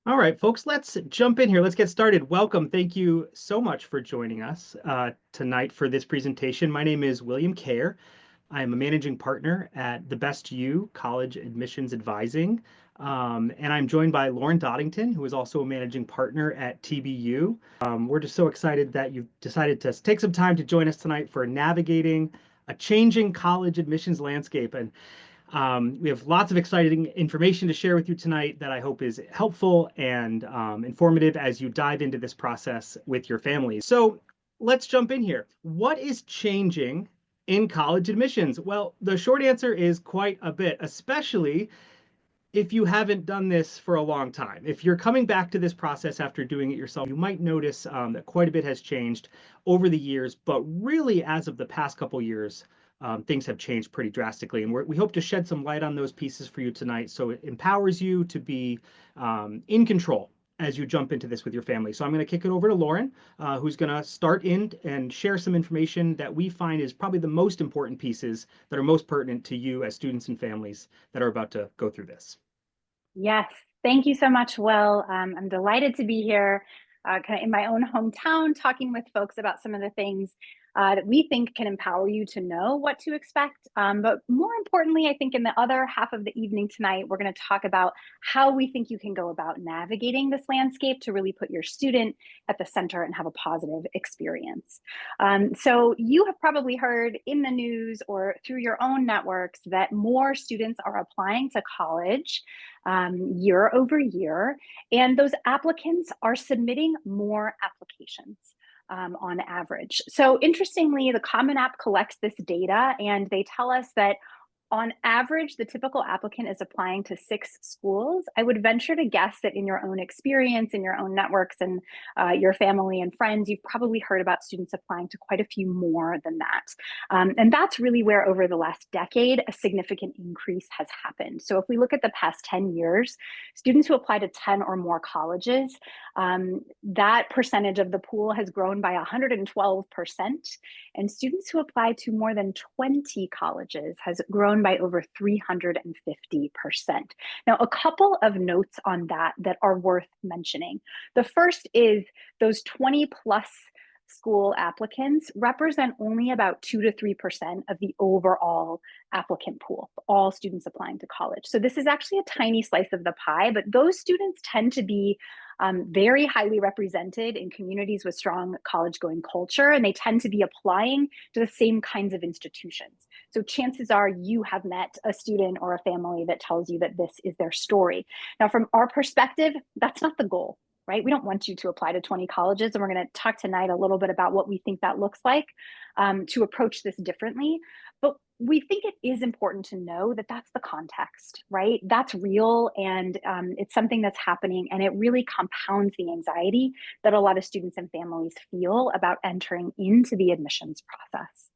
All right, folks, let's jump in here. Let's get started. Welcome. Thank you so much for joining us tonight for this presentation. My name is William Cayer. I am a managing partner at The Best You College Admissions Advising. And I'm joined by Lauren Dodington, who is also a managing partner at TBU. We're just so excited that you've decided to take some time to join us tonight for navigating a changing college admissions landscape. And we have lots of exciting information to share with you tonight that I hope is helpful and informative as you dive into this process with your families. So let's jump in here. What is changing in college admissions? Well, the short answer is quite a bit, especially if you haven't done this for a long time. If you're coming back to this process after doing it yourself, you might notice that quite a bit has changed over the years, but really as of the past couple years, things have changed pretty drastically. And we hope to shed some light on those pieces for you tonight so it empowers you to be in control as you jump into this with your family. So I'm going to kick it over to Lauren, who's going to start in and share some information that we find is probably the most important pieces that are most pertinent to you as students and families that are about to go through this. Yes, thank you so much, Will. I'm delighted to be here kind of in my own hometown talking with folks about some of the things that we think can empower you to know what to expect. But more importantly, I think in the other half of the evening tonight, we're going to talk about how we think you can go about navigating this landscape to really put your student at the center and have a positive experience. So you have probably heard in the news or through your own networks that more students are applying to college year over year, and those applicants are submitting more applications on average. So interestingly, the Common App collects this data and they tell us that on average, the typical applicant is applying to 6 schools. I would venture to guess that in your own experience, in your own networks and your family and friends, you've probably heard about students applying to quite a few more than that. And that's really where over the last decade, a significant increase has happened. So if we look at the past 10 years, students who apply to 10 or more colleges, that percentage of the pool has grown by 112%. And students who apply to more than 20 colleges has grown by over 350%. Now, a couple of notes on that are worth mentioning. The first is those 20 plus school applicants represent only about 2 to 3% of the overall applicant pool, all students applying to college. So this is actually a tiny slice of the pie, but those students tend to be very highly represented in communities with strong college-going culture, and they tend to be applying to the same kinds of institutions. So chances are you have met a student or a family that tells you that this is their story. Now, from our perspective, that's not the goal, right? We don't want you to apply to 20 colleges, and we're going to talk tonight a little bit about what we think that looks like to approach this differently. But we think it is important to know that that's the context, right? That's real, and it's something that's happening, and it really compounds the anxiety that a lot of students and families feel about entering into the admissions process.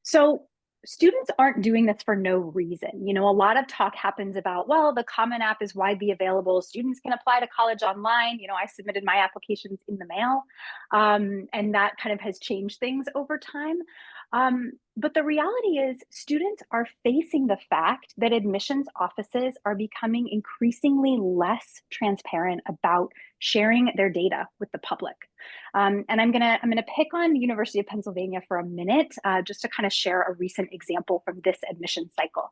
So students aren't doing this for no reason. You know, a lot of talk happens about, well, the Common App is widely available. Students can apply to college online. You know, I submitted my applications in the mail, and that kind of has changed things over time. But the reality is students are facing the fact that admissions offices are becoming increasingly less transparent about sharing their data with the public. And I'm gonna pick on the University of Pennsylvania for a minute, just to kind of share a recent example from this admission cycle.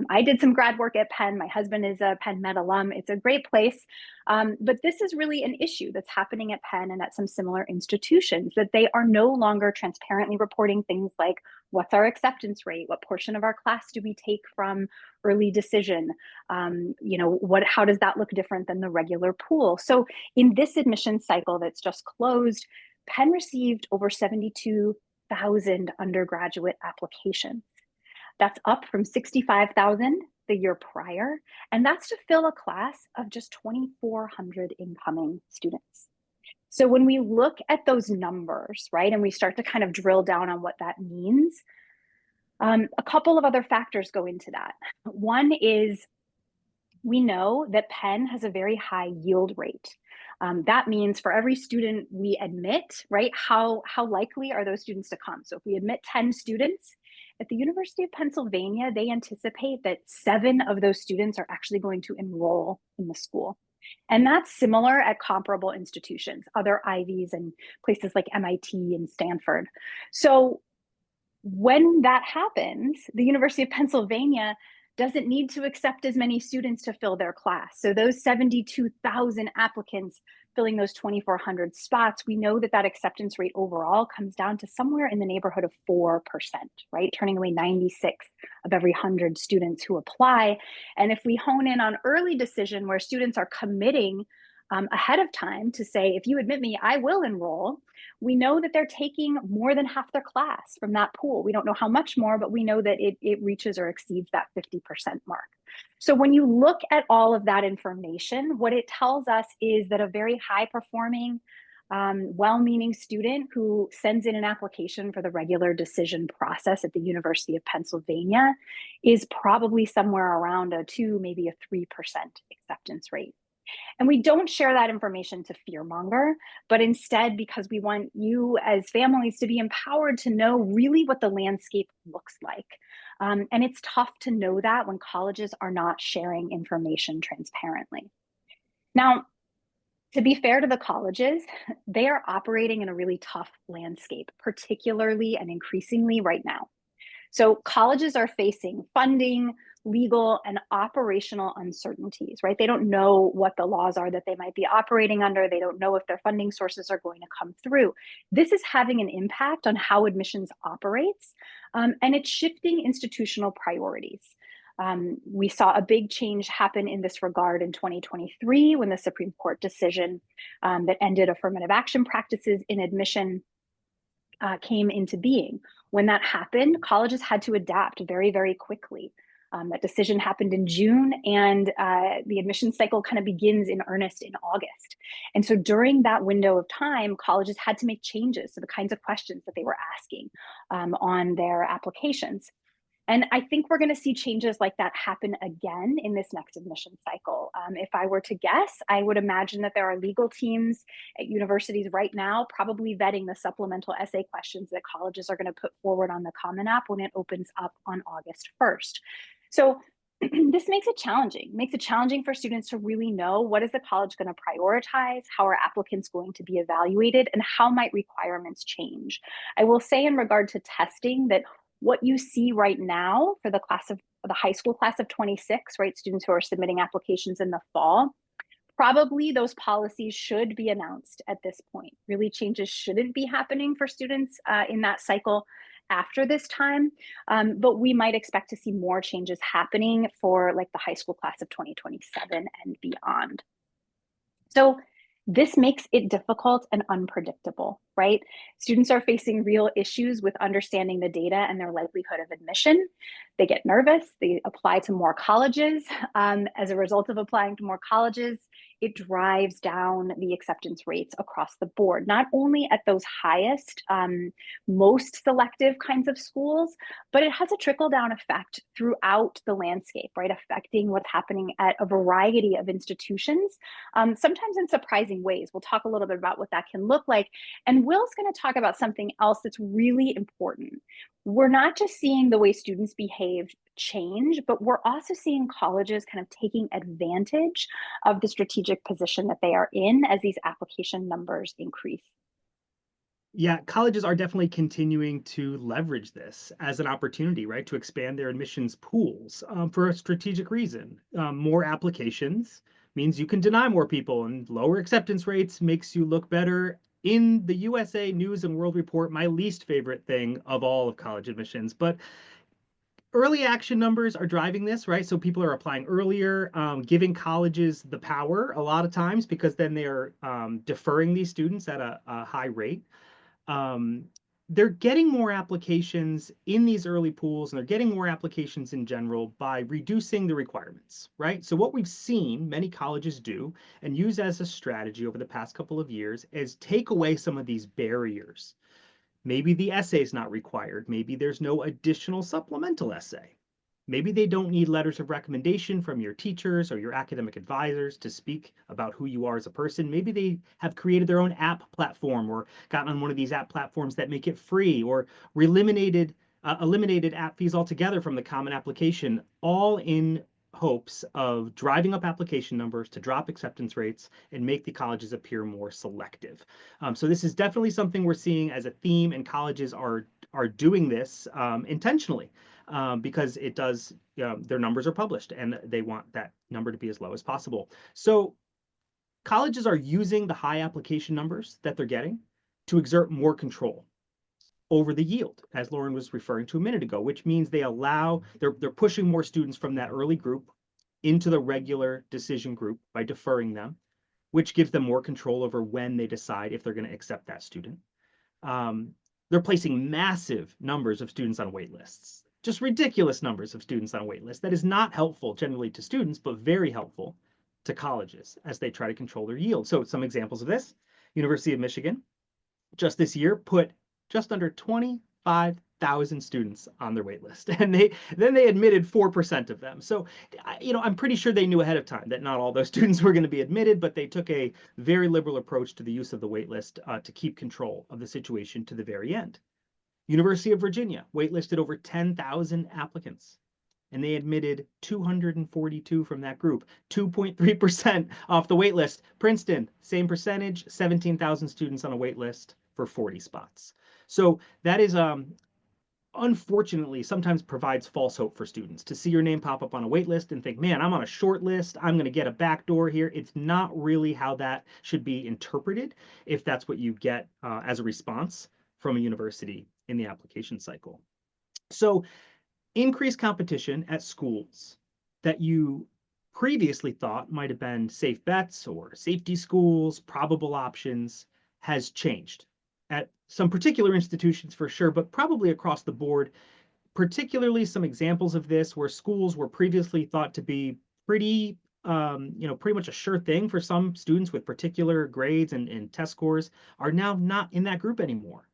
I did some grad work at Penn. My husband is a Penn Med alum. It's a great place. But this is really an issue that's happening at Penn and at some similar institutions, that they are no longer transparently reporting things like, what's our acceptance rate? What portion of our class do we take from early decision? You know, how does that look different than the regular pool? So in this admission cycle that's just closed, Penn received over 72,000 undergraduate applications. That's up from 65,000 the year prior, and that's to fill a class of just 2,400 incoming students. So when we look at those numbers, right, and we start to kind of drill down on what that means, a couple of other factors go into that. One is we know that Penn has a very high yield rate. That means for every student we admit, right, how likely are those students to come? So if we admit 10 students At the University of Pennsylvania, they anticipate that 7 of those students are actually going to enroll in the school. And that's similar at comparable institutions, other Ivies and places like MIT and Stanford. So when that happens, the University of Pennsylvania doesn't need to accept as many students to fill their class. So those 72,000 applicants filling those 2,400 spots, we know that that acceptance rate overall comes down to somewhere in the neighborhood of 4%, right? Turning away 96 of every 100 students who apply. And if we hone in on early decision where students are committing ahead of time to say, if you admit me, I will enroll, we know that they're taking more than half their class from that pool. We don't know how much more, but we know that it reaches or exceeds that 50% mark. So when you look at all of that information, what it tells us is that a very high performing, well-meaning student who sends in an application for the regular decision process at the University of Pennsylvania is probably somewhere around a 2, maybe a 3% acceptance rate. And we don't share that information to fearmonger, but instead because we want you as families to be empowered to know really what the landscape looks like. And it's tough to know that when colleges are not sharing information transparently. Now, to be fair to the colleges, they are operating in a really tough landscape, particularly and increasingly right now. So colleges are facing funding, legal, and operational uncertainties, right? They don't know what the laws are that they might be operating under. They don't know if their funding sources are going to come through. This is having an impact on how admissions operates, and it's shifting institutional priorities. We saw a big change happen in this regard in 2023 when the Supreme Court decision that ended affirmative action practices in admission came into being. When that happened, colleges had to adapt very, very quickly. That decision happened in June, and the admission cycle kind of begins in earnest in August. And so during that window of time, colleges had to make changes to the kinds of questions that they were asking on their applications. And I think we're going to see changes like that happen again in this next admission cycle. If I were to guess, I would imagine that there are legal teams at universities right now probably vetting the supplemental essay questions that colleges are going to put forward on the Common App when it opens up on August 1st. So this makes it challenging for students to really know what is the college going to prioritize, how are applicants going to be evaluated, and how might requirements change. I will say in regard to testing that what you see right now for the high school class of 26, right, students who are submitting applications in the fall, probably those policies should be announced at this point. Really, changes shouldn't be happening for students in that cycle after this time, but we might expect to see more changes happening for like the high school class of 2027 and beyond. So this makes it difficult and unpredictable, right? Students are facing real issues with understanding the data and their likelihood of admission. They get nervous, they apply to more colleges. As a result of applying to more colleges, it drives down the acceptance rates across the board, not only at those highest, most selective kinds of schools, but it has a trickle down effect throughout the landscape, right? Affecting what's happening at a variety of institutions, sometimes in surprising ways. We'll talk a little bit about what that can look like. And Will's going to talk about something else that's really important. We're not just seeing the way students behave change, but we're also seeing colleges kind of taking advantage of the strategic position that they are in as these application numbers increase. Yeah, colleges are definitely continuing to leverage this as an opportunity, right, to expand their admissions pools for a strategic reason. More applications means you can deny more people, and lower acceptance rates makes you look better in the USA News and World Report, my least favorite thing of all of college admissions. But early action numbers are driving this, right? So people are applying earlier, giving colleges the power a lot of times because then they're deferring these students at a high rate. um, they're getting more applications in these early pools, and they're getting more applications in general by reducing the requirements, right? So what we've seen many colleges do and use as a strategy over the past couple of years is take away some of these barriers. Maybe the essay is not required. Maybe there's no additional supplemental essay. Maybe they don't need letters of recommendation from your teachers or your academic advisors to speak about who you are as a person. Maybe they have created their own app platform or gotten on one of these app platforms that make it free or eliminated eliminated app fees altogether from the Common Application, all in hopes of driving up application numbers to drop acceptance rates and make the colleges appear more selective. So this is definitely something we're seeing as a theme, and colleges are doing this intentionally because it does, their numbers are published and they want that number to be as low as possible. So colleges are using the high application numbers that they're getting to exert more control over the yield, as Lauren was referring to a minute ago, which means they're pushing more students from that early group into the regular decision group by deferring them, which gives them more control over when they decide if they're going to accept that student. Um, they're placing massive numbers of students on wait lists, just ridiculous numbers of students on wait lists. That is not helpful generally to students, but very helpful to colleges as they try to control their yield. So some examples of this: University of Michigan just this year put just under 25,000 students on their wait list, and they admitted 4% of them. So, I'm pretty sure they knew ahead of time that not all those students were going to be admitted, but they took a very liberal approach to the use of the wait list to keep control of the situation to the very end. University of Virginia waitlisted over 10,000 applicants, and they admitted 242 from that group, 2.3% off the wait list. Princeton, same percentage, 17,000 students on a wait list for 40 spots. So that is unfortunately sometimes provides false hope for students to see your name pop up on a wait list and think, man, I'm on a short list, I'm going to get a back door here. It's not really how that should be interpreted if that's what you get as a response from a university in the application cycle. So increased competition at schools that you previously thought might have been safe bets or safety schools, probable options, has changed at some particular institutions for sure, but probably across the board. Particularly some examples of this where schools were previously thought to be pretty much a sure thing for some students with particular grades and test scores are now not in that group anymore.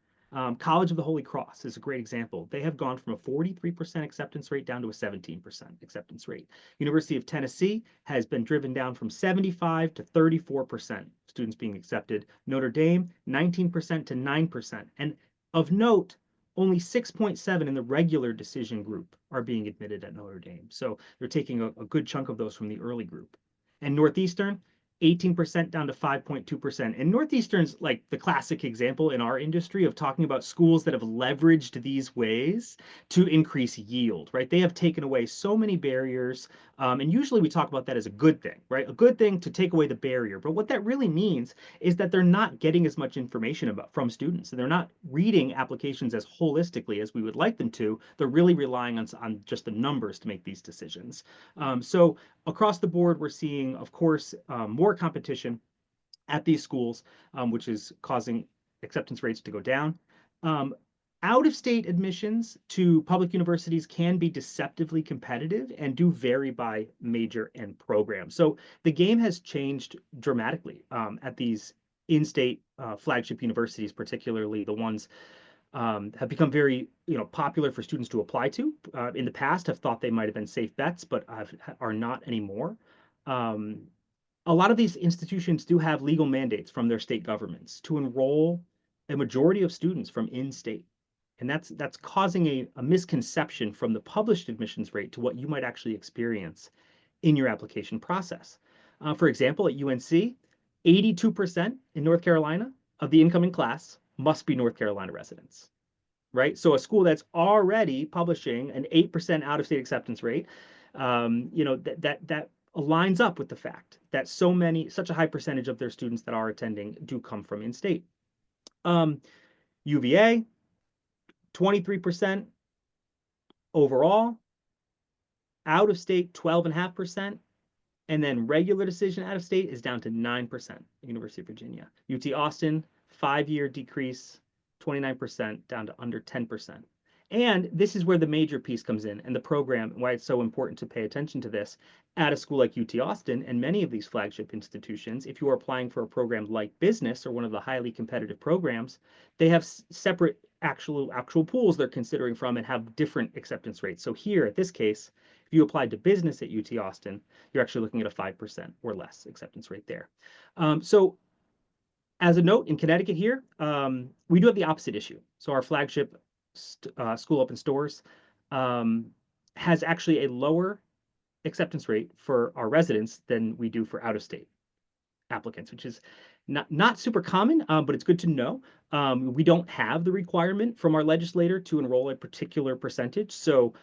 College of the Holy Cross is a great example. They have gone from a 43% acceptance rate down to a 17% acceptance rate. University of Tennessee has been driven down from 75 to 34% students being accepted. Notre Dame, 19% to 9%. And of note, only 6.7 in the regular decision group are being admitted at Notre Dame. So they're taking a good chunk of those from the early group. And Northeastern, 18% down to 5.2%. And Northeastern's like the classic example in our industry of talking about schools that have leveraged these ways to increase yield, right? They have taken away so many barriers. And usually we talk about that as a good thing, right? A good thing to take away the barrier. But what that really means is that they're not getting as much information from students. And they're not reading applications as holistically as we would like them to. They're really relying on just the numbers to make these decisions. So across the board, we're seeing, of course, more competition at these schools, which is causing acceptance rates to go down. Out-of-state admissions to public universities can be deceptively competitive and do vary by major and program. So the game has changed dramatically at these in-state flagship universities, particularly the ones have become very popular for students to apply to. In the past, have thought they might have been safe bets, but are not anymore. Um, a lot of these institutions do have legal mandates from their state governments to enroll a majority of students from in-state. And that's causing a misconception from the published admissions rate to what you might actually experience in your application process. For example, at UNC, 82% in North Carolina of the incoming class must be North Carolina residents, right? So a school that's already publishing an 8% out-of-state acceptance rate, that aligns up with the fact that such a high percentage of their students that are attending do come from in-state. UVA, 23% overall, out-of-state 12.5%, and then regular decision out of state is down to 9%, University of Virginia. UT Austin, 5-year decrease, 29% down to under 10%. And this is where the major piece comes in and the program, why it's so important to pay attention to this. At a school like UT Austin and many of these flagship institutions, if you are applying for a program like business or one of the highly competitive programs, they have separate actual pools they're considering from and have different acceptance rates. So here, at this case, if you applied to business at UT Austin, you're actually looking at a 5% or less acceptance rate there. So as a note, in Connecticut here, we do have the opposite issue. So our flagship school open stores, um, has actually a lower acceptance rate for our residents than we do for out-of-state applicants, which is not super common, but it's good to know. We don't have the requirement from our legislator to enroll a particular percentage, so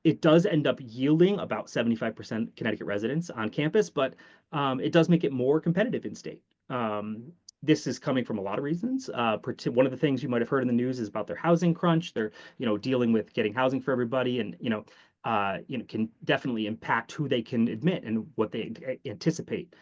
it does end up yielding about 75% Connecticut residents on campus, but it does make it more competitive in state. This is coming from a lot of reasons. One of the things you might have heard in the news is about their housing crunch. They're, dealing with getting housing for everybody, and can definitely impact who they can admit and what they anticipate.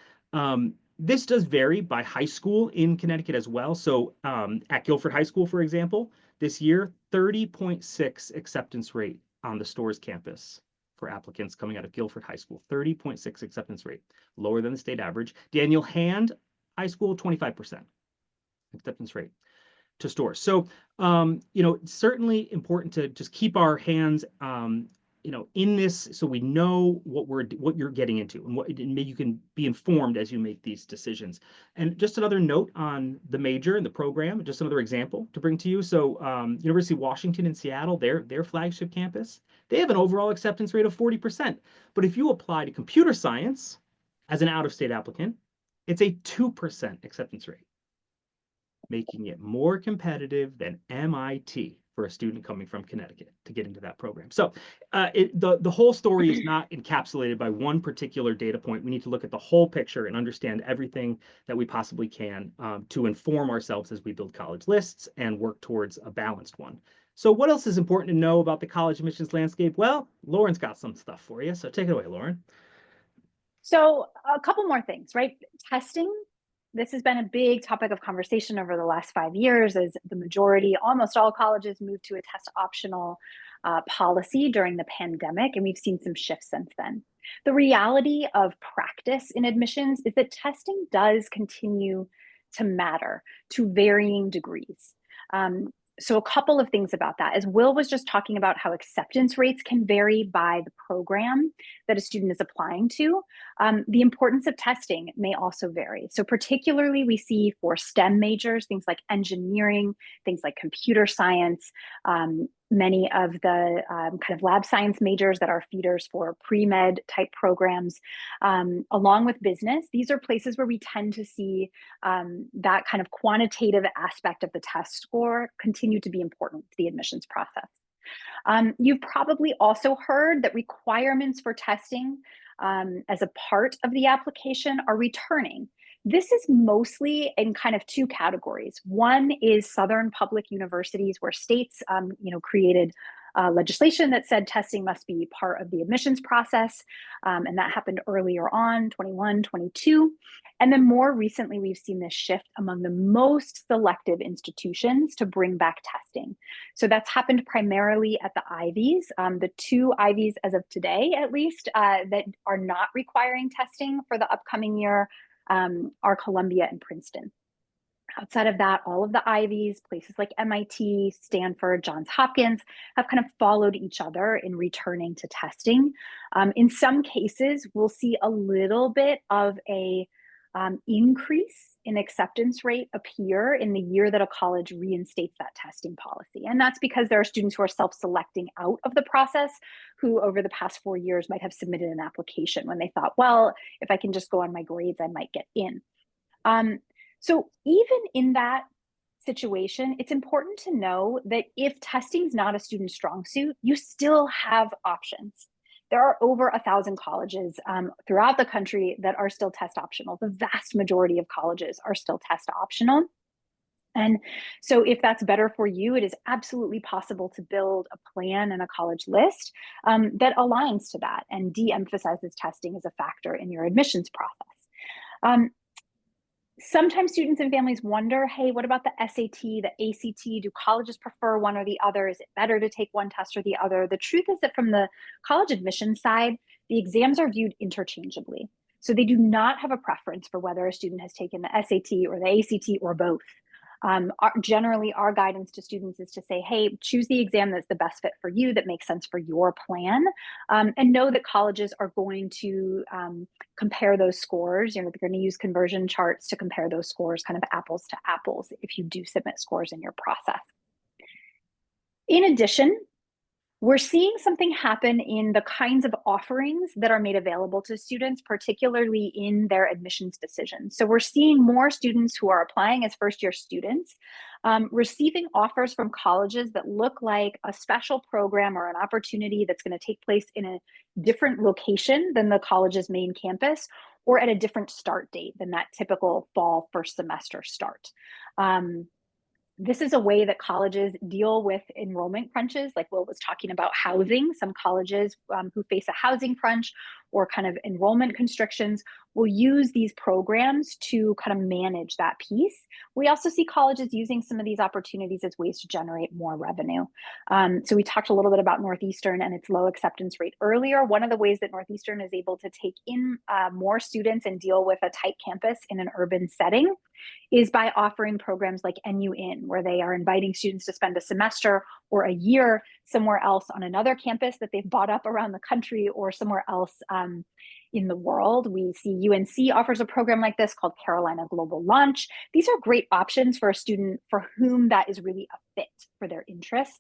This does vary by high school in Connecticut as well. So at Guilford High School, for example, this year, 30.6 acceptance rate on the Storrs campus for applicants coming out of Guilford High School. 30.6 acceptance rate, lower than the state average. Daniel Hand High School, 25% acceptance rate to Storrs. So, it's certainly important to just keep our hands, in this, so we know what you're getting into, and you can be informed as you make these decisions. And just another note on the major and the program, just another example to bring to you. So, University of Washington in Seattle, their flagship campus, they have an overall acceptance rate of 40%. But if you apply to computer science as an out-of-state applicant, it's a 2% acceptance rate, making it more competitive than MIT for a student coming from Connecticut to get into that program. So the whole story is not encapsulated by one particular data point. We need to look at the whole picture and understand everything that we possibly can to inform ourselves as we build college lists and work towards a balanced one. So what else is important to know about the college admissions landscape? Well, Lauren's got some stuff for you. So take it away, Lauren. So a couple more things, right? Testing. This has been a big topic of conversation over the last 5 years as the majority, almost all colleges moved to a test optional policy during the pandemic, and we've seen some shifts since then. The reality of practice in admissions is that testing does continue to matter to varying degrees. So a couple of things about that, as Will was just talking about how acceptance rates can vary by the program that a student is applying to, the importance of testing may also vary. So particularly we see for STEM majors, things like engineering, things like computer science, many of the kind of lab science majors that are feeders for pre-med type programs, along with business. These are places where we tend to see that kind of quantitative aspect of the test score continue to be important to the admissions process. You've probably also heard that requirements for testing as a part of the application are returning. This is mostly in kind of two categories. One is Southern public universities where states, created legislation that said testing must be part of the admissions process. And that happened earlier on, 21, 22. And then more recently, we've seen this shift among the most selective institutions to bring back testing. So that's happened primarily at the Ivies. The two Ivies as of today, at least, that are not requiring testing for the upcoming year are Columbia and Princeton. Outside of that, all of the Ivies, places like MIT, Stanford, Johns Hopkins, have kind of followed each other in returning to testing. In some cases, we'll see a little bit of a increase in acceptance rate appear in the year that a college reinstates that testing policy. And that's because there are students who are self-selecting out of the process who over the past 4 years might have submitted an application when they thought, well, if I can just go on my grades, I might get in. So even in that situation, it's important to know that if testing is not a student strong suit, you still have options. There are over 1,000 colleges throughout the country that are still test optional. The vast majority of colleges are still test optional. And so if that's better for you, it is absolutely possible to build a plan and a college list that aligns to that and de-emphasizes testing as a factor in your admissions process. Sometimes students and families wonder, hey, what about the SAT, the ACT? Do colleges prefer one or the other? Is it better to take one test or the other? The truth is that from the college admission side, the exams are viewed interchangeably. So they do not have a preference for whether a student has taken the SAT or the ACT or both. Generally, our guidance to students is to say, hey, choose the exam that's the best fit for you, that makes sense for your plan, and know that colleges are going to compare those scores. They're going to use conversion charts to compare those scores kind of apples to apples if you do submit scores in your process. In addition, we're seeing something happen in the kinds of offerings that are made available to students, particularly in their admissions decisions. So we're seeing more students who are applying as first year students receiving offers from colleges that look like a special program or an opportunity that's going to take place in a different location than the college's main campus, or at a different start date than that typical fall first semester start. Um, this is a way that colleges deal with enrollment crunches, like Will was talking about housing. Some colleges who face a housing crunch or kind of enrollment constrictions will use these programs to kind of manage that piece. We also see colleges using some of these opportunities as ways to generate more revenue. So we talked a little bit about Northeastern and its low acceptance rate earlier. One of the ways that Northeastern is able to take in more students and deal with a tight campus in an urban setting is by offering programs like NU In, where they are inviting students to spend a semester or a year somewhere else on another campus that they've bought up around the country or somewhere else in the world. We see UNC offers a program like this called Carolina Global Launch. These are great options for a student for whom that is really a fit for their interests.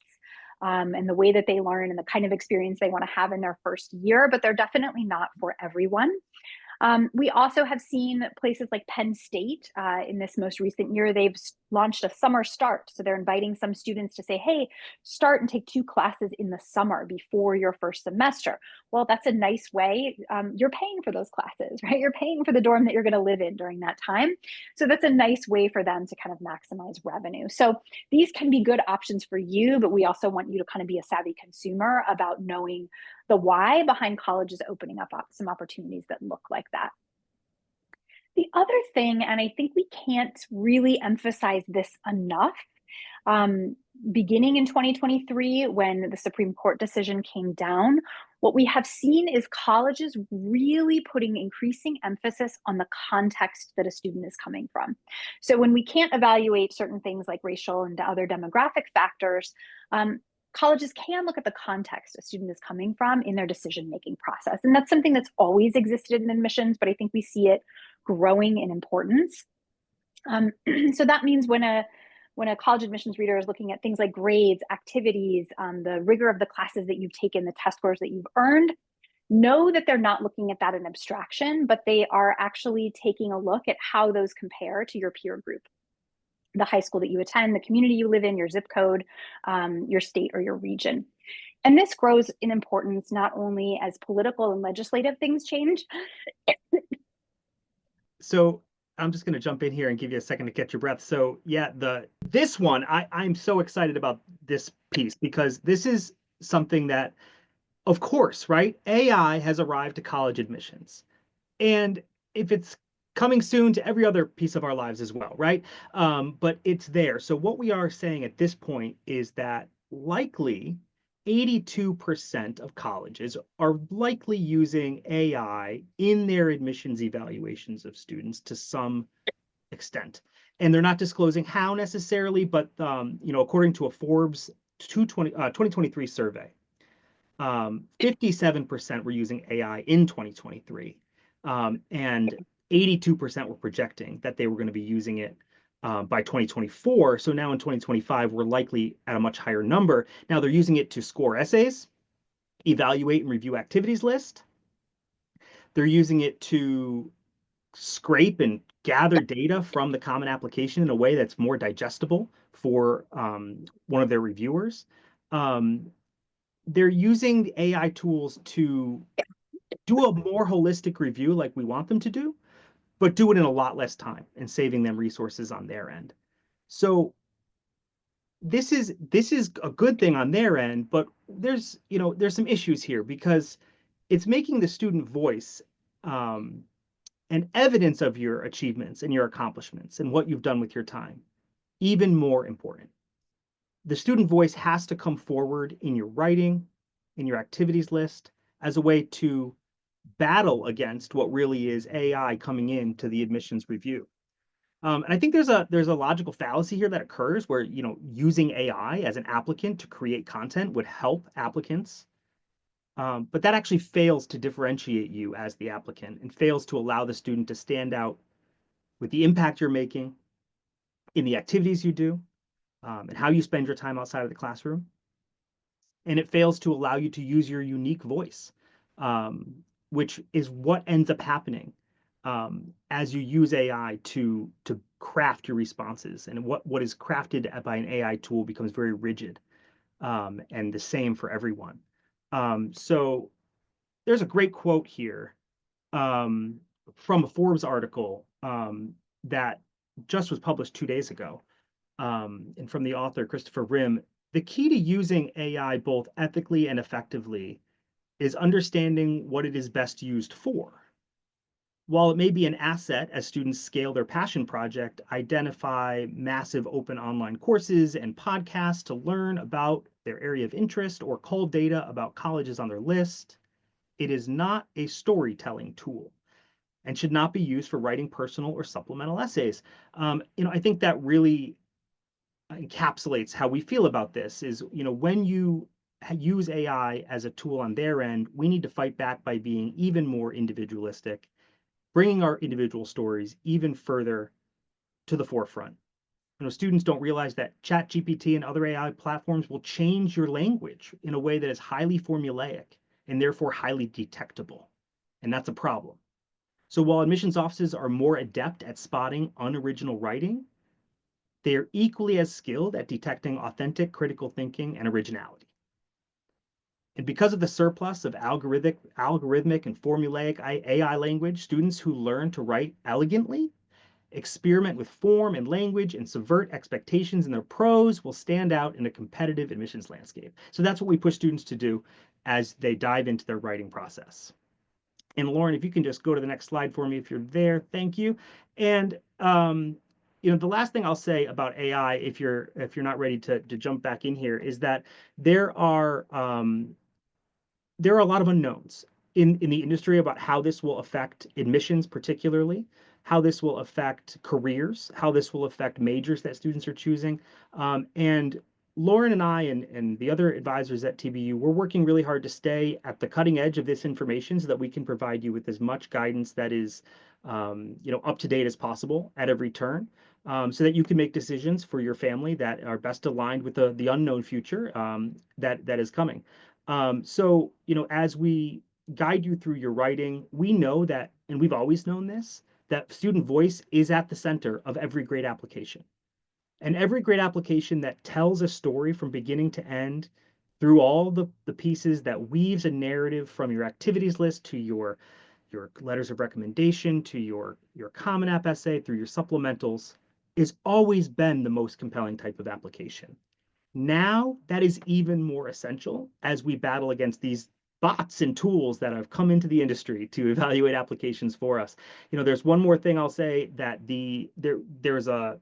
And the way that they learn and the kind of experience they want to have in their first year, but they're definitely not for everyone. We also have seen places like Penn State in this most recent year, they've launched a summer start. So they're inviting some students to say, hey, start and take 2 classes in the summer before your first semester. Well, that's a nice way. You're paying for those classes, right? You're paying for the dorm that you're going to live in during that time. So that's a nice way for them to kind of maximize revenue. So these can be good options for you, but we also want you to kind of be a savvy consumer about knowing the why behind colleges opening up some opportunities that look like that. The other thing, and I think we can't really emphasize this enough, um, beginning in 2023, when the Supreme Court decision came down, what we have seen is colleges really putting increasing emphasis on the context that a student is coming from. So when we can't evaluate certain things like racial and other demographic factors, colleges can look at the context a student is coming from in their decision-making process. And that's something that's always existed in admissions, but I think we see it growing in importance. So that means when a college admissions reader is looking at things like grades, activities, the rigor of the classes that you've taken, the test scores that you've earned, know that they're not looking at that in abstraction, but they are actually taking a look at how those compare to your peer group, the high school that you attend, the community you live in, your zip code, your state or your region. And this grows in importance not only as political and legislative things change. So I'm just going to jump in here and give you a second to catch your breath. So yeah, this one, I'm so excited about this piece because this is something that, of course, right? AI has arrived to college admissions. And if it's coming soon to every other piece of our lives as well, right? But it's there. So what we are saying at this point is that likely 82% of colleges are likely using AI in their admissions evaluations of students to some extent. And they're not disclosing how necessarily, but according to a Forbes 2023 survey, 57% were using AI in 2023, and 82% were projecting that they were going to be using it by 2024. So now in 2025, we're likely at a much higher number. Now they're using it to score essays, evaluate and review activities list. They're using it to scrape and gather data from the Common Application in a way that's more digestible for one of their reviewers. They're using the AI tools to do a more holistic review like we want them to do, but do it in a lot less time and saving them resources on their end. So this is a good thing on their end, but there's some issues here because it's making the student voice and evidence of your achievements and your accomplishments and what you've done with your time even more important. The student voice has to come forward in your writing, in your activities list, as a way to battle against what really is AI coming into the admissions review. And I think there's a logical fallacy here that occurs where using AI as an applicant to create content would help applicants, but that actually fails to differentiate you as the applicant and fails to allow the student to stand out with the impact you're making in the activities you do, and how you spend your time outside of the classroom. and it fails to allow you to use your unique voice, um, which is what ends up happening as you use AI to craft your responses. And what is crafted by an AI tool becomes very rigid, and the same for everyone. So there's a great quote here um, from a Forbes article that just was published 2 days ago, and from the author Christopher Rim. The key to using AI both ethically and effectively is understanding what it is best used for. While it may be an asset as students scale their passion project, identify massive open online courses and podcasts to learn about their area of interest, or cull data about colleges on their list, it is not a storytelling tool and should not be used for writing personal or supplemental essays. I think that really encapsulates how we feel about this is, when you use AI as a tool on their end, we need to fight back by being even more individualistic, bringing our individual stories even further to the forefront. Students don't realize that ChatGPT and other AI platforms will change your language in a way that is highly formulaic and therefore highly detectable. And that's a problem. So while admissions offices are more adept at spotting unoriginal writing, they are equally as skilled at detecting authentic critical thinking and originality. And because of the surplus of algorithmic and formulaic AI language, students who learn to write elegantly, experiment with form and language, and subvert expectations in their prose will stand out in a competitive admissions landscape. So that's what we push students to do as they dive into their writing process. And Lauren, if you can just go to the next slide for me if you're there, thank you. And the last thing I'll say about AI, if you're not ready to jump back in here, is that there are there are a lot of unknowns in the industry about how this will affect admissions, particularly, how this will affect careers, how this will affect majors that students are choosing. And Lauren and I and the other advisors at TBU, we're working really hard to stay at the cutting edge of this information so that we can provide you with as much guidance that is up to date as possible at every turn. So that you can make decisions for your family that are best aligned with the unknown future that is coming. As we guide you through your writing, we know that, and we've always known this, that student voice is at the center of every great application. And every great application that tells a story from beginning to end through all the pieces that weaves a narrative from your activities list to your letters of recommendation to your Common App essay through your supplementals is always been the most compelling type of application. Now that is even more essential as we battle against these bots and tools that have come into the industry to evaluate applications for us. There's one more thing I'll say that there's a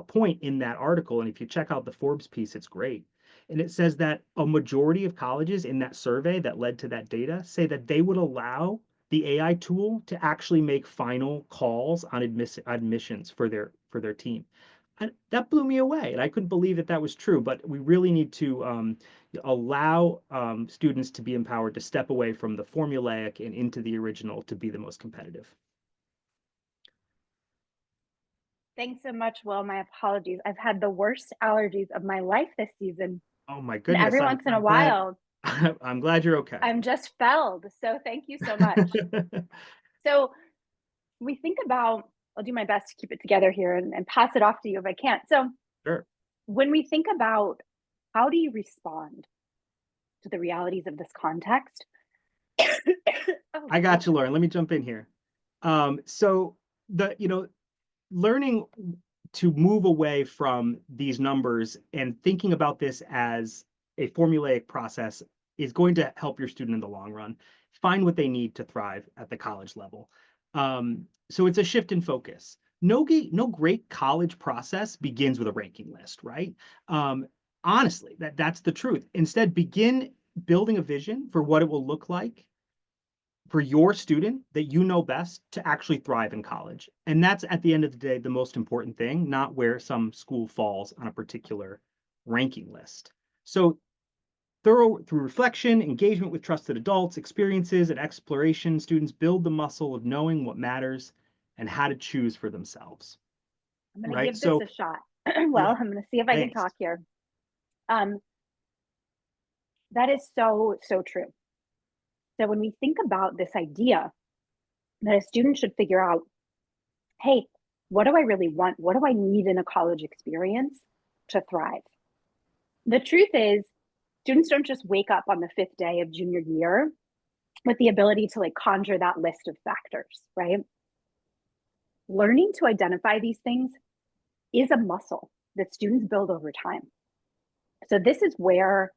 point in that article, and if you check out the Forbes piece, it's great. And it says that a majority of colleges in that survey that led to that data say that they would allow the AI tool to actually make final calls on admissions for their team. And that blew me away, and I couldn't believe that that was true. But we really need to allow students to be empowered to step away from the formulaic and into the original to be the most competitive. Thanks so much, Will. My apologies. I've had the worst allergies of my life this season. Oh my And goodness, every I'm once in a I'm glad while, I'm glad you're okay. I'm just felled. So thank you so much. So we think about, I'll do my best to keep it together here and pass it off to you if I can't. So Sure. when we think about how do you respond to the realities of this context? Oh, I got goodness. you, Lauren. Let me jump in here. So the learning to move away from these numbers and thinking about this as a formulaic process is going to help your student in the long run find what they need to thrive at the college level. So it's a shift in focus. No great college process begins with a ranking list, right? Honestly, that's the truth. Instead, begin building a vision for what it will look like for your student that you know best to actually thrive in college. And that's at the end of the day, the most important thing, not where some school falls on a particular ranking list. So through reflection, engagement with trusted adults, experiences, and exploration, students build the muscle of knowing what matters and how to choose for themselves. I'm going to Right. give this So a shot. yeah, Well, I'm going to see if I can thanks. talk here. Um, That is so, so true. So when we think about this idea that a student should figure out, hey, what do I really want? What do I need in a college experience to thrive? The truth is, students don't just wake up on the fifth day of junior year with the ability to like conjure that list of factors, right? Learning to identify these things is a muscle that students build over time. So this is where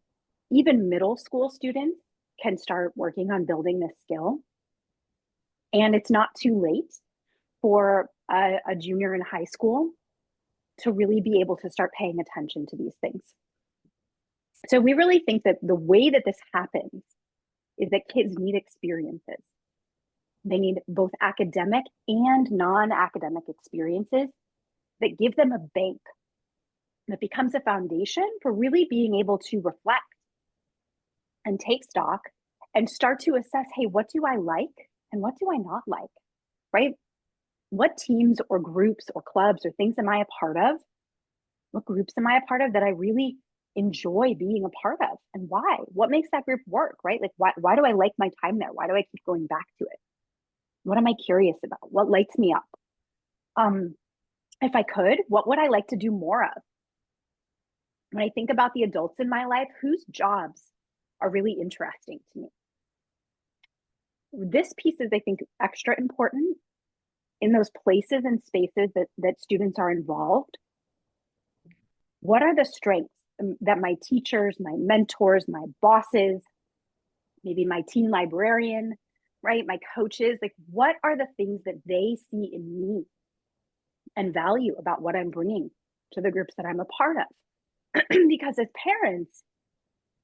even middle school students can start working on building this skill. And it's not too late for a junior in high school to really be able to start paying attention to these things. So we really think that the way that this happens is that kids need experiences. They need both academic and non-academic experiences that give them a bank that becomes a foundation for really being able to reflect and take stock and start to assess, hey, what do I like and what do I not like, right? What teams or groups or clubs or things am I a part of? What groups am I a part of that I really enjoy being a part of, and why? What makes that group work, right? Like, why do I like my time there? Why do I keep going back to it? What am I curious about? What lights me up? If I could, what would I like to do more of? When I think about the adults in my life, whose jobs are really interesting to me? This piece is, I think, extra important in those places and spaces that students are involved. What are the strengths that my teachers, my mentors, my bosses, maybe my teen librarian, right, my coaches, like what are the things that they see in me and value about what I'm bringing to the groups that I'm a part of? Because as parents,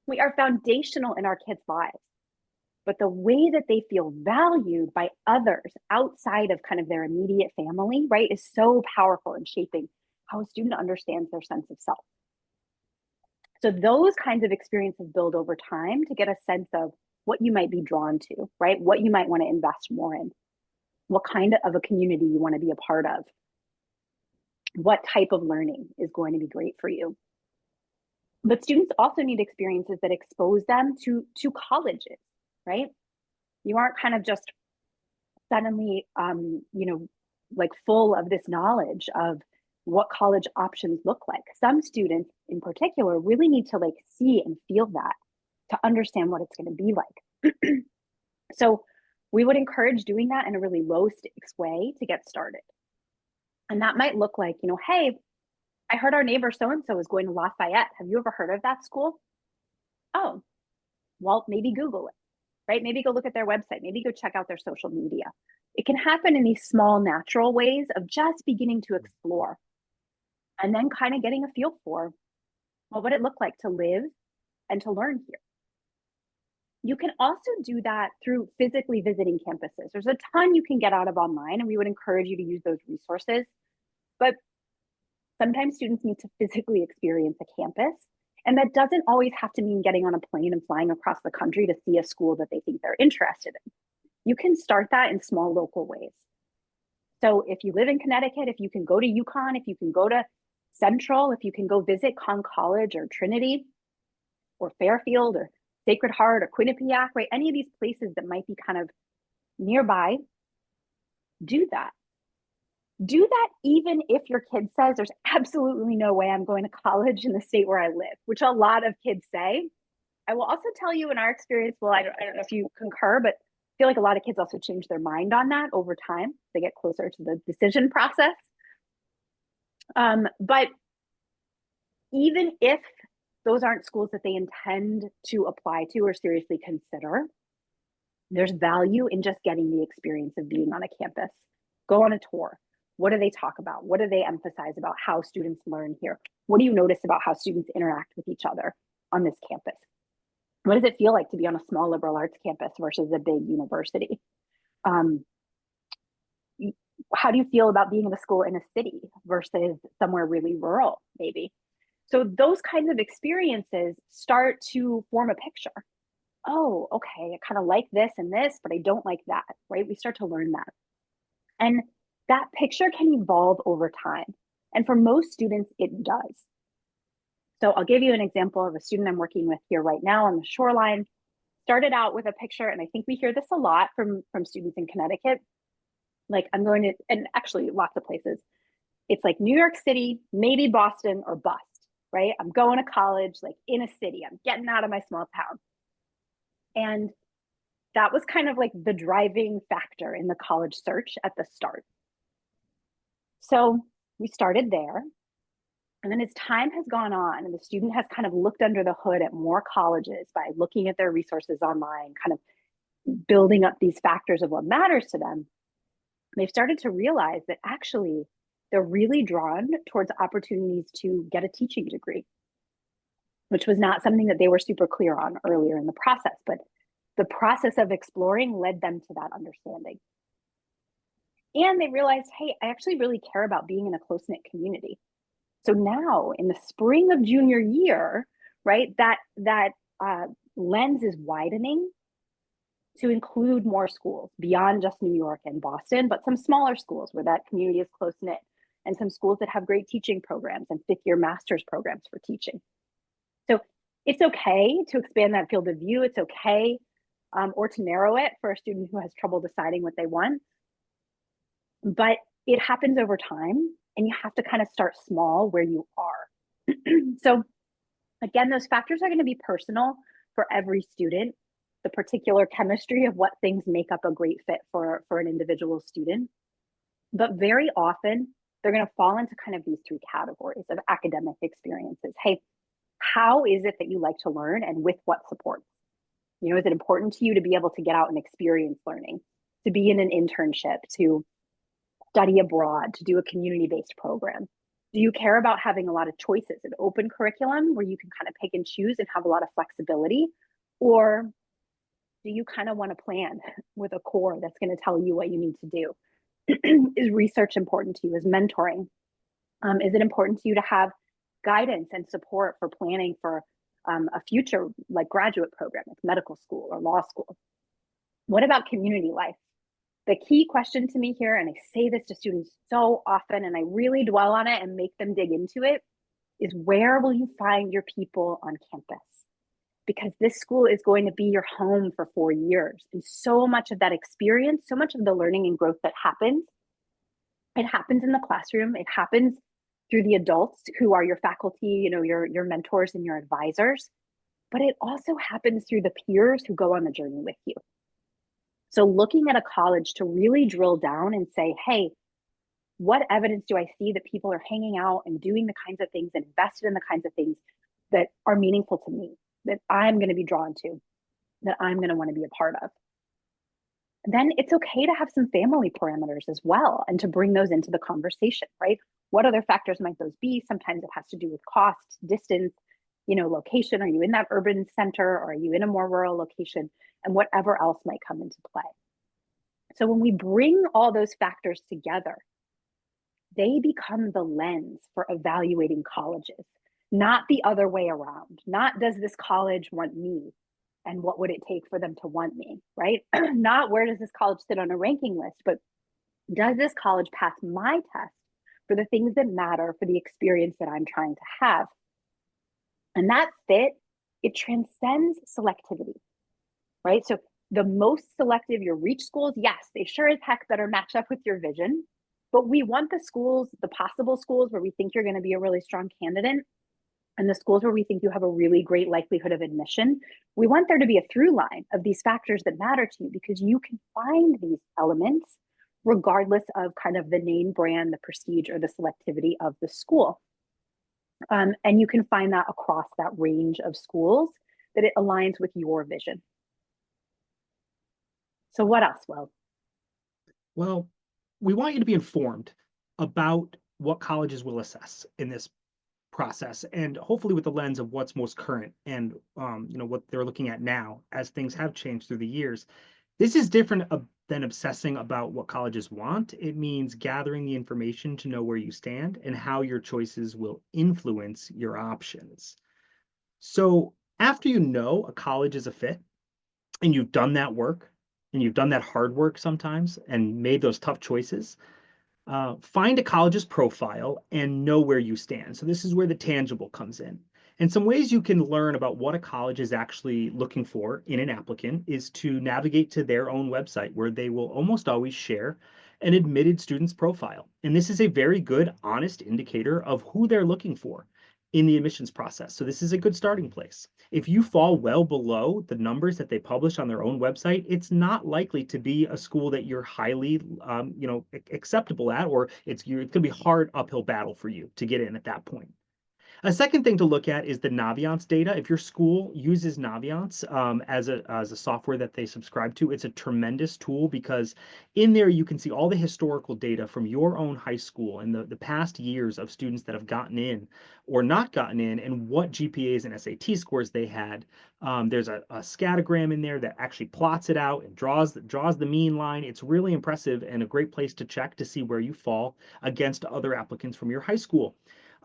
we are foundational in our kids' lives. But the way that they feel valued by others outside of kind of their immediate family, right, is so powerful in shaping how a student understands their sense of self. So those kinds of experiences build over time to get a sense of what you might be drawn to, right? What you might want to invest more in, what kind of a community you want to be a part of, what type of learning is going to be great for you. But students also need experiences that expose them to colleges, right? You aren't kind of just suddenly, like full of this knowledge of what college options look like. Some students in particular really need to like see and feel that to understand what it's going to be like. So we would encourage doing that in a really low stakes way to get started. And that might look like, hey, I heard our neighbor so-and-so is going to Lafayette. Have you ever heard of that school? Oh, well, maybe Google it, right? Maybe go look at their website. Maybe go check out their social media. It can happen in these small, natural ways of just beginning to explore and then kind of getting a feel for, well, what it looked like to live and to learn here. You can also do that through physically visiting campuses. There's a ton you can get out of online, and we would encourage you to use those resources. But sometimes students need to physically experience a campus. And that doesn't always have to mean getting on a plane and flying across the country to see a school that they think they're interested in. You can start that in small local ways. So if you live in Connecticut, if you can go to UConn, if you can go to Central, if you can go visit Conn College or Trinity or Fairfield or Sacred Heart or Quinnipiac, right? Any of these places that might be kind of nearby, do that. Do that even if your kid says there's absolutely no way I'm going to college in the state where I live, which a lot of kids say. I will also tell you in our experience, well, I don't know if you concur, but I feel like a lot of kids also change their mind on that over time. They get closer to the decision process. But even if those aren't schools that they intend to apply to or seriously consider, there's value in just getting the experience of being on a campus. Go on a tour. What do they talk about? What do they emphasize about how students learn here? What do you notice about how students interact with each other on this campus? What does it feel like to be on a small liberal arts campus versus a big university? How do you feel about being in a school in a city versus somewhere really rural, maybe? So those kinds of experiences start to form a picture. Oh, okay, I kind of like this and this, but I don't like that, right? We start to learn that. And that picture can evolve over time. And for most students, it does. So I'll give you an example of a student I'm working with here right now on the shoreline. Started out with a picture, and I think we hear this a lot from students in Connecticut. Like, I'm going to, and actually lots of places, it's like New York City, maybe Boston, or bust, right? I'm going to college, like in a city. I'm getting out of my small town. And that was kind of like the driving factor in the college search at the start. So we started there. And then as time has gone on and the student has kind of looked under the hood at more colleges by looking at their resources online, kind of building up these factors of what matters to them, they've started to realize that actually they're really drawn towards opportunities to get a teaching degree, which was not something that they were super clear on earlier in the process. But the process of exploring led them to that understanding. And they realized, hey, I actually really care about being in a close-knit community. So now in the spring of junior year, right, that lens is widening to include more schools beyond just New York and Boston, but some smaller schools where that community is close-knit, and some schools that have great teaching programs and fifth-year master's programs for teaching. So it's okay to expand that field of view. It's okay, or to narrow it for a student who has trouble deciding what they want. But it happens over time, and you have to kind of start small where you are. So again, those factors are going to be personal for every student, the particular chemistry of what things make up a great fit for an individual student. But very often, they're going to fall into kind of these three categories of academic experiences. Hey, how is it that you like to learn, and with what supports? You know, is it important to you to be able to get out and experience learning, to be in an internship, to study abroad, to do a community-based program? Do you care about having a lot of choices, an open curriculum where you can kind of pick and choose and have a lot of flexibility? Or do you kind of want to plan with a core that's going to tell you what you need to do? Is research important to you? Is mentoring? Is it important to you to have guidance and support for planning for a future like graduate program, like medical school or law school? What about community life? The key question to me here, and I say this to students so often, and I really dwell on it and make them dig into it, is where will you find your people on campus? Because this school is going to be your home for 4 years. And so much of that experience, so much of the learning and growth that happens, it happens in the classroom. It happens through the adults who are your faculty, you know, your mentors and your advisors. But it also happens through the peers who go on the journey with you. So looking at a college to really drill down and say, hey, what evidence do I see that people are hanging out and doing the kinds of things and invested in the kinds of things that are meaningful to me, that I'm going to be drawn to, that I'm going to want to be a part of? Then it's okay to have some family parameters as well, and to bring those into the conversation, right? What other factors might those be? Sometimes it has to do with cost, distance, you know, location. Are you in that urban center, or are you in a more rural location? And whatever else might come into play. So when we bring all those factors together, they become the lens for evaluating colleges, not the other way around. Not, does this college want me, and what would it take for them to want me, right? Not, where does this college sit on a ranking list, but does this college pass my test for the things that matter for the experience that I'm trying to have? And that fit, it transcends selectivity, right? So the most selective your reach schools, yes, they sure as heck better match up with your vision. But we want the schools, the possible schools where we think you're going to be a really strong candidate, and the schools where we think you have a really great likelihood of admission. We want there to be a through line of these factors that matter to you, because you can find these elements regardless of kind of the name brand, the prestige, or the selectivity of the school. And you can find that across that range of schools, that it aligns with your vision. So what else, Will? Well, we want you to be informed about what colleges will assess in this process, and hopefully with the lens of what's most current and what they're looking at now, as things have changed through the years. This is different than obsessing about what colleges want. It means gathering the information to know where you stand and how your choices will influence your options. So after you know a college is a fit, and you've done that work, and you've done that hard work sometimes and made those tough choices, find a college's profile and know where you stand. So this is where the tangible comes in. And some ways you can learn about what a college is actually looking for in an applicant is to navigate to their own website, where they will almost always share an admitted student's profile. And this is a very good, honest indicator of who they're looking for in the admissions process. So this is a good starting place. If you fall well below the numbers that they publish on their own website, it's not likely to be a school that you're highly, acceptable at, or it's going to be a hard uphill battle for you to get in at that point. A second thing to look at is the Naviance data. If your school uses Naviance as a software that they subscribe to, it's a tremendous tool because in there you can see all the historical data from your own high school and the past years of students that have gotten in or not gotten in and what GPAs and SAT scores they had. There's a scatogram in there that actually plots it out and draws the mean line. It's really impressive and a great place to check to see where you fall against other applicants from your high school.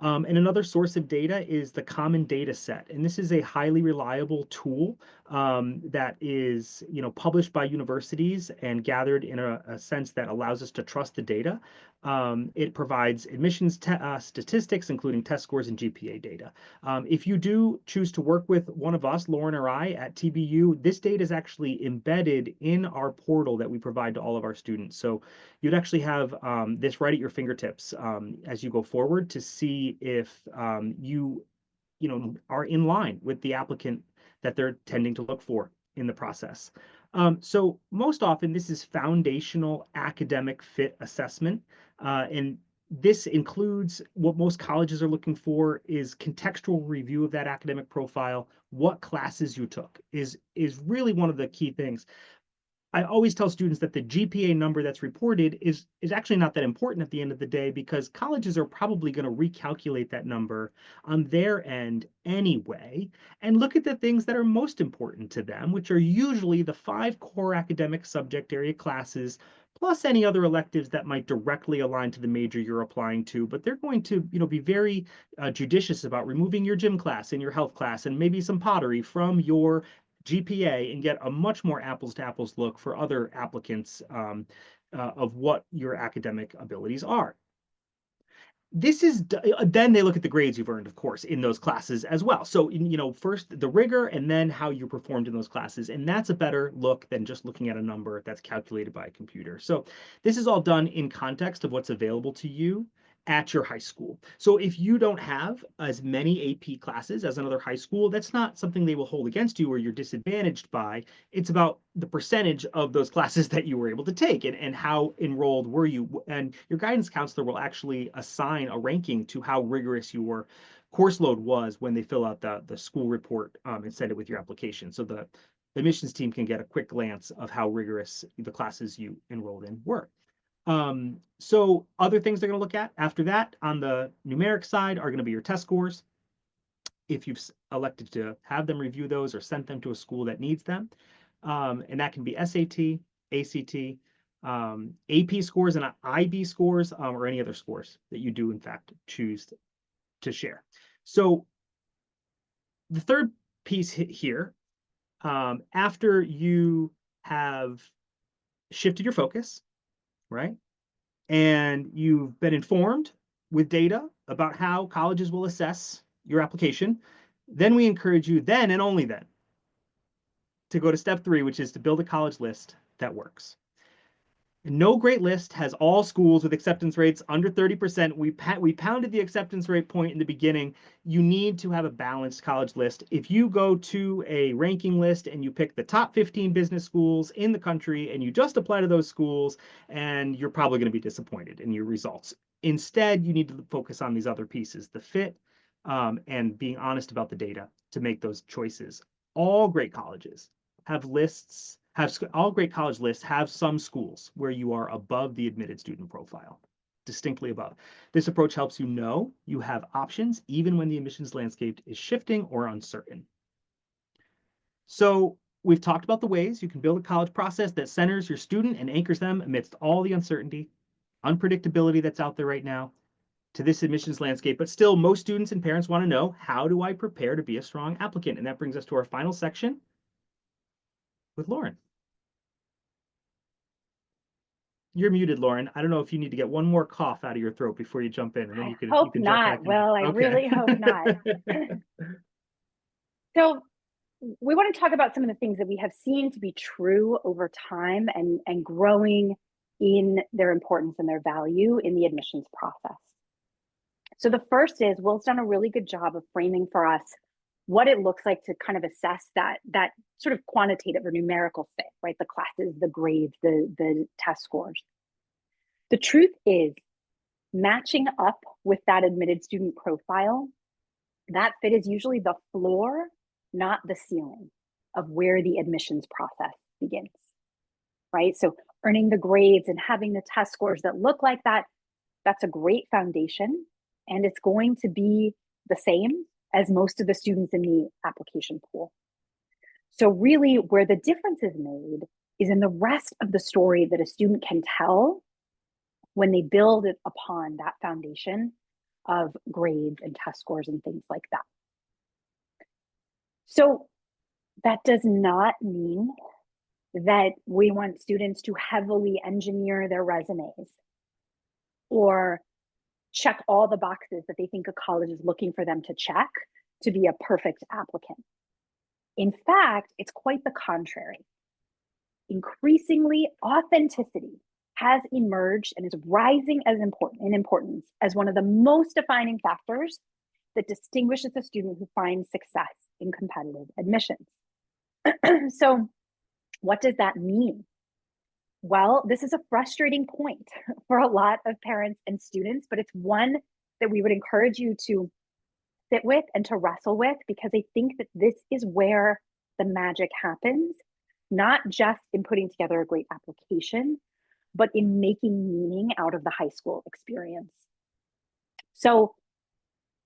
And another source of data is the Common Data Set. And this is a highly reliable tool that is, published by universities and gathered in a sense that allows us to trust the data. It provides admissions statistics, including test scores and GPA data. If you do choose to work with one of us, Lauren or I, at TBU, this data is actually embedded in our portal that we provide to all of our students. So you'd actually have this right at your fingertips as you go forward to see if you are in line with the applicant that they're tending to look for in the process. So most often this is foundational academic fit assessment, and this includes what most colleges are looking for is contextual review of that academic profile. What classes you took is really one of the key things. I always tell students that the GPA number that's reported is actually not that important at the end of the day because colleges are probably going to recalculate that number on their end anyway and look at the things that are most important to them, which are usually the 5 core academic subject area classes plus any other electives that might directly align to the major you're applying to. But they're going to, be very judicious about removing your gym class and your health class and maybe some pottery from your GPA and get a much more apples to apples look for other applicants of what your academic abilities are. This is then they look at the grades you've earned, of course, in those classes as well. So, first the rigor and then how you performed in those classes. And that's a better look than just looking at a number that's calculated by a computer. So this is all done in context of what's available to you at your high school. So if you don't have as many AP classes as another high school, that's not something they will hold against you or you're disadvantaged by. It's about the percentage of those classes that you were able to take and how enrolled were you. And your guidance counselor will actually assign a ranking to how rigorous your course load was when they fill out the school report and send it with your application. So the admissions team can get a quick glance of how rigorous the classes you enrolled in were. So other things they're going to look at after that on the numeric side are going to be your test scores. If you've elected to have them review those or sent them to a school that needs them. And that can be SAT, ACT, AP scores and IB scores, or any other scores that you do in fact choose to share. So the third piece here, after you have shifted your focus, right? And you've been informed with data about how colleges will assess your application, then we encourage you then and only then to go to step 3, which is to build a college list that works. No great list has all schools with acceptance rates under 30%. We pounded the acceptance rate point in the beginning. You need to have a balanced college list. If you go to a ranking list and you pick the top 15 business schools in the country and you just apply to those schools, and you're probably going to be disappointed in your results. Instead, you need to focus on these other pieces, the fit, and being honest about the data to make those choices. All great colleges have lists all great college lists have some schools where you are above the admitted student profile, distinctly above. This approach helps you know you have options even when the admissions landscape is shifting or uncertain. So we've talked about the ways you can build a college process that centers your student and anchors them amidst all the uncertainty, unpredictability that's out there right now to this admissions landscape. But still, most students and parents want to know, how do I prepare to be a strong applicant? And that brings us to our final section with Lauren. You're muted, Lauren. I don't know if you need to get one more cough out of your throat before you jump in, and then I you hope can jump back not. in. Well, I Okay. really hope not. So we want to talk about some of the things that we have seen to be true over time and growing in their importance and their value in the admissions process. So the first is Will's done a really good job of framing for us what it looks like to kind of assess that sort of quantitative or numerical fit, right? The classes, the grades, the test scores. The truth is, matching up with that admitted student profile, that fit is usually the floor, not the ceiling of where the admissions process begins, right? So earning the grades and having the test scores that look like that, that's a great foundation. And it's going to be the same as most of the students in the application pool. So really where the difference is made is in the rest of the story that a student can tell when they build it upon that foundation of grades and test scores and things like that. So that does not mean that we want students to heavily engineer their resumes or check all the boxes that they think a college is looking for them to check to be a perfect applicant. In fact, it's quite the contrary. Increasingly, authenticity has emerged and is rising as important in importance as one of the most defining factors that distinguishes a student who finds success in competitive admissions. So, what does that mean? Well, this is a frustrating point for a lot of parents and students, but it's one that we would encourage you to sit with and to wrestle with, because I think that this is where the magic happens, not just in putting together a great application, but in making meaning out of the high school experience. So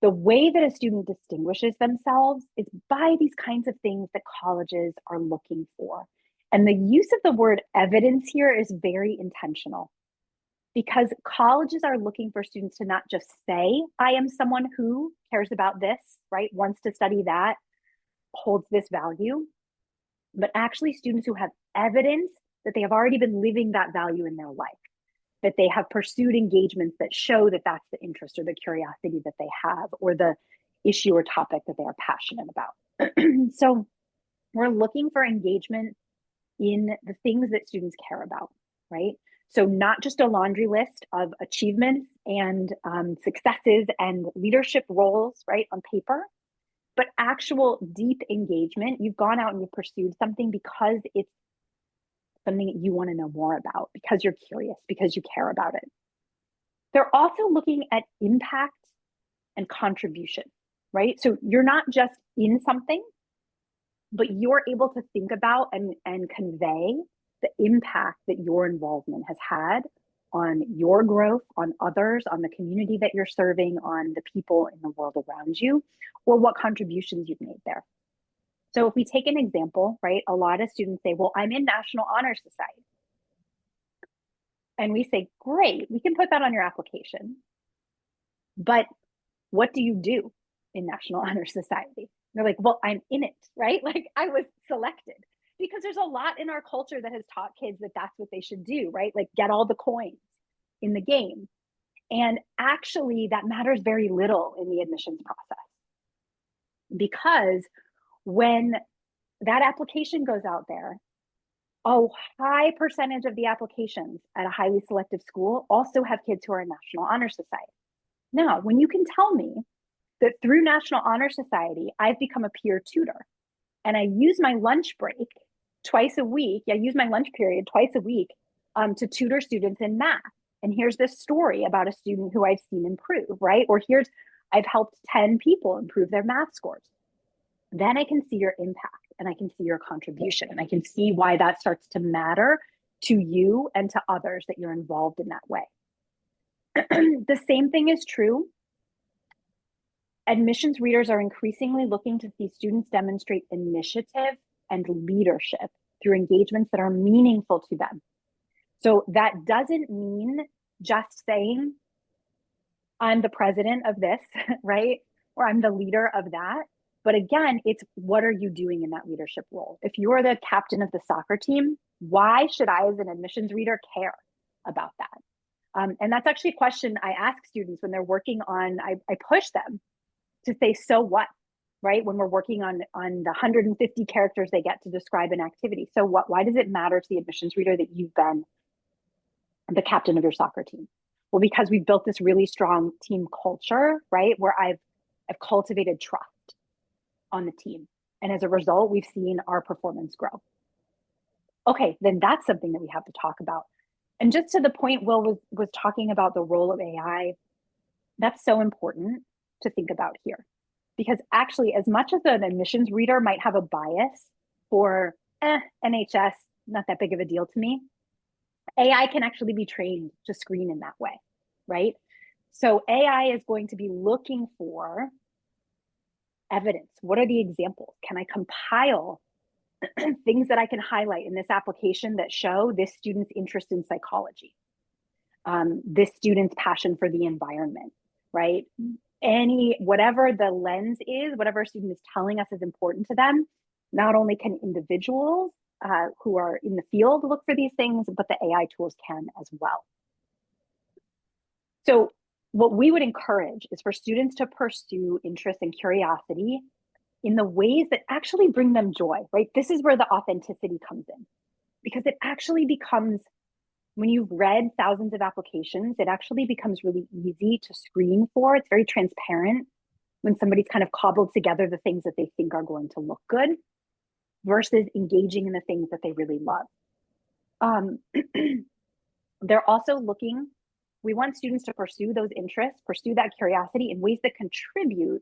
the way that a student distinguishes themselves is by these kinds of things that colleges are looking for. And the use of the word evidence here is very intentional, because colleges are looking for students to not just say, I am someone who cares about this, right? Wants to study that, holds this value, but actually students who have evidence that they have already been living that value in their life, that they have pursued engagements that show that that's the interest or the curiosity that they have, or the issue or topic that they are passionate about. So we're looking for engagement in the things that students care about, right? So not just a laundry list of achievements and successes and leadership roles, right, on paper, but actual deep engagement. You've gone out and you've pursued something because it's something that you want to know more about, because you're curious, because you care about it. They're also looking at impact and contribution, right? So you're not just in something, but you're able to think about and convey the impact that your involvement has had on your growth, on others, on the community that you're serving, on the people in the world around you, or what contributions you've made there. So if we take an example, right, a lot of students say, well, I'm in National Honor Society. And we say, great, we can put that on your application. But what do you do in National Honor Society? They're like, well, I'm in it, right? Like I was selected, because there's a lot in our culture that has taught kids that that's what they should do, right? Like get all the coins in the game. And actually that matters very little in the admissions process, because when that application goes out there, a high percentage of the applications at a highly selective school also have kids who are in National Honor Society. Now, when you can tell me that through National Honor Society, I've become a peer tutor and I use my lunch break twice a week, I use my lunch period twice a week to tutor students in math. And here's this story about a student who I've seen improve, right? Or I've helped 10 people improve their math scores. Then I can see your impact and I can see your contribution and I can see why that starts to matter to you and to others, that you're involved in that way. The same thing is true. Admissions readers are increasingly looking to see students demonstrate initiative and leadership through engagements that are meaningful to them. So that doesn't mean just saying, I'm the president of this, right? Or I'm the leader of that. But again, it's what are you doing in that leadership role? If you're the captain of the soccer team, why should I, as an admissions reader, care? about that. And that's actually a question I ask students when they're working on, I push them to say, so what, right? When we're working on the 150 characters they get to describe an activity. So what, why does it matter to the admissions reader that you've been the captain of your soccer team? Well, because we've built this really strong team culture, right? Where I've cultivated trust on the team. And as a result, we've seen our performance grow. Okay, then that's something that we have to talk about. And just to the point Will was talking about the role of AI, that's so important to think about here. Because actually, as much as an admissions reader might have a bias for NHS, not that big of a deal to me, AI can actually be trained to screen in that way, right? So AI is going to be looking for evidence. What are the examples? Can I compile things that I can highlight in this application that show this student's interest in psychology, this student's passion for the environment, right? Whatever the lens is, whatever a student is telling us is important to them, not only can individuals who are in the field look for these things, but the AI tools can as well. So what we would encourage is for students to pursue interest and curiosity in the ways that actually bring them joy, right? This is where the authenticity comes in, because it actually becomes, when you've read thousands of applications, it actually becomes really easy to screen for. It's very transparent when somebody's kind of cobbled together the things that they think are going to look good versus engaging in the things that they really love. They're also looking, we want students to pursue those interests, pursue that curiosity in ways that contribute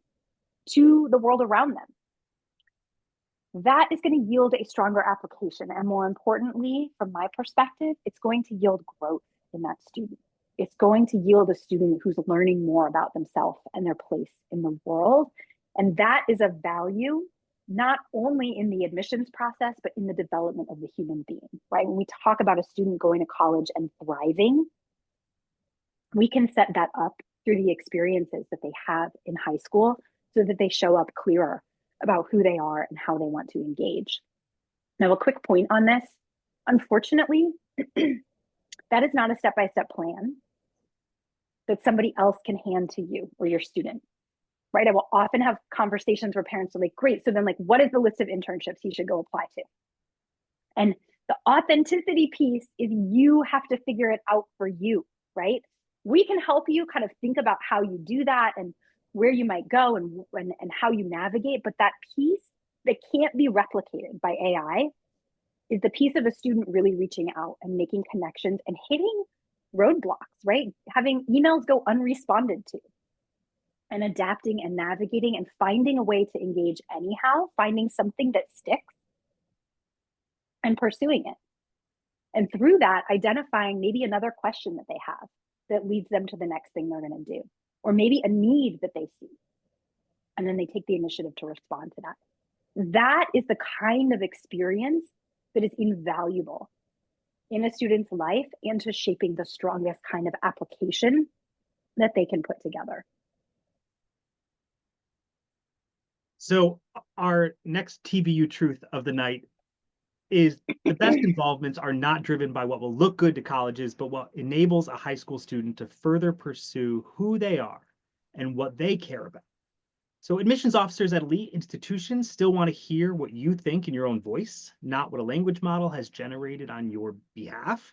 to the world around them. That is going to yield a stronger application. And more importantly, from my perspective, it's going to yield growth in that student. It's going to yield a student who's learning more about themselves and their place in the world. And that is a value, not only in the admissions process, but in the development of the human being, right? When we talk about a student going to college and thriving, we can set that up through the experiences that they have in high school so that they show up clearer about who they are and how they want to engage. Now, a quick point on this, unfortunately, that is not a step-by-step plan that somebody else can hand to you or your student, right? I will often have conversations where parents are like, great, so then like, what is the list of internships he should go apply to? And the authenticity piece is you have to figure it out for you, right? We can help you kind of think about how you do that and where you might go and how you navigate. But that piece that can't be replicated by AI is the piece of a student really reaching out and making connections and hitting roadblocks, right? Having emails go unresponded to and adapting and navigating and finding a way to engage anyhow, finding something that sticks and pursuing it. And through that, identifying maybe another question that they have that leads them to the next thing they're going to do, or maybe a need that they see. And then they take the initiative to respond to that. That is the kind of experience that is invaluable in a student's life and to shaping the strongest kind of application that they can put together. So our next TBU truth of the night is the best involvements are not driven by what will look good to colleges, but what enables a high school student to further pursue who they are and what they care about. So admissions officers at elite institutions still want to hear what you think in your own voice, not what a language model has generated on your behalf.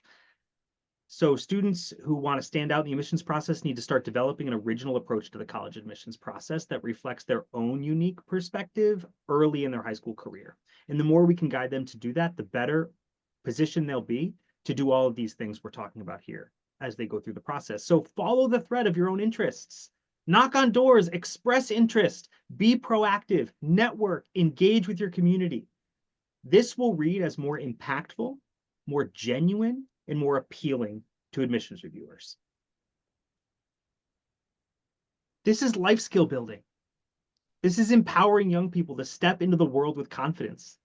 So students who want to stand out in the admissions process need to start developing an original approach to the college admissions process that reflects their own unique perspective early in their high school career. And the more we can guide them to do that, the better position they'll be to do all of these things we're talking about here as they go through the process. So follow the thread of your own interests. Knock on doors, express interest, be proactive, network, engage with your community. This will read as more impactful, more genuine, and more appealing to admissions reviewers. This is life skill building. This is empowering young people to step into the world with confidence,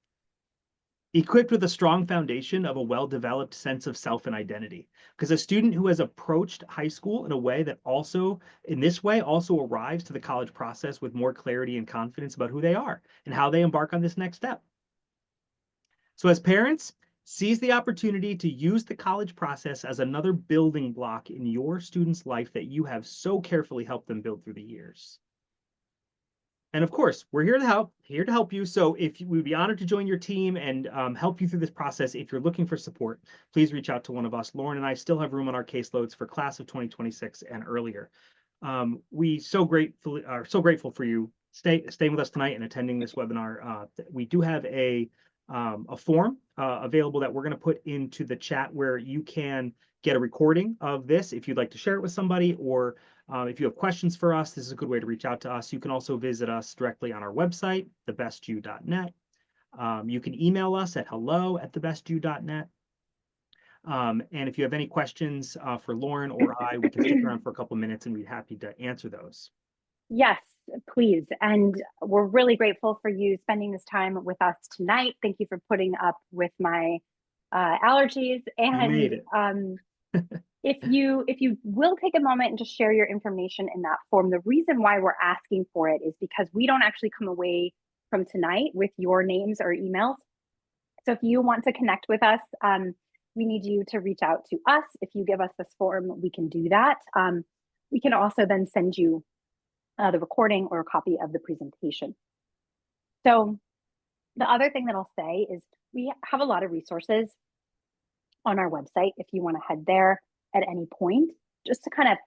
equipped with a strong foundation of a well-developed sense of self and identity. Because a student who has approached high school in a way that also arrives to the college process with more clarity and confidence about who they are and how they embark on this next step. So as parents, Seize the opportunity to use the college process as another building block in your student's life that you have so carefully helped them build through the years. And of course, we're here to help you. So if we'd be honored to join your team and help you through this process. If you're looking for support, please reach out to one of us. Lauren and I still have room on our caseloads for class of 2026 and earlier. We are so grateful for you staying with us tonight and attending this webinar. We do have a form available that we're going to put into the chat where you can get a recording of this if you'd like to share it with somebody, or if you have questions for us, this is a good way to reach out to us. You can also visit us directly on our website, thebestyou.net. You can email us at hello@thebestyou.net. And if you have any questions for Lauren or I, we can stick around for a couple minutes and we'd be happy to answer those. Yes, please. And we're really grateful for you spending this time with us tonight. Thank you for putting up with my allergies. You made And it. if you will take a moment and just share your information in that form, the reason why we're asking for it is because we don't actually come away from tonight with your names or emails. So if you want to connect with us, we need you to reach out to us. If you give us this form, we can do that. We can also then send you the recording or a copy of the presentation. So the other thing that I'll say is we have a lot of resources on our website if you want to head there at any point, just to kind of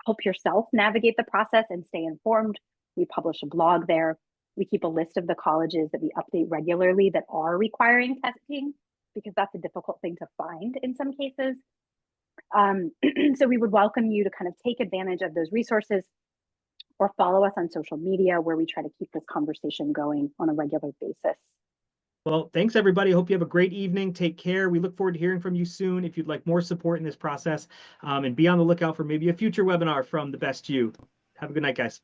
help yourself navigate the process and stay informed. We publish a blog there. We keep a list of the colleges that we update regularly that are requiring testing, because that's a difficult thing to find in some cases. So we would welcome you to kind of take advantage of those resources, or follow us on social media where we try to keep this conversation going on a regular basis. Well, thanks everybody. I hope you have a great evening. Take care. We look forward to hearing from you soon. If you'd like more support in this process, and be on the lookout for maybe a future webinar from The Best You. Have a good night, guys.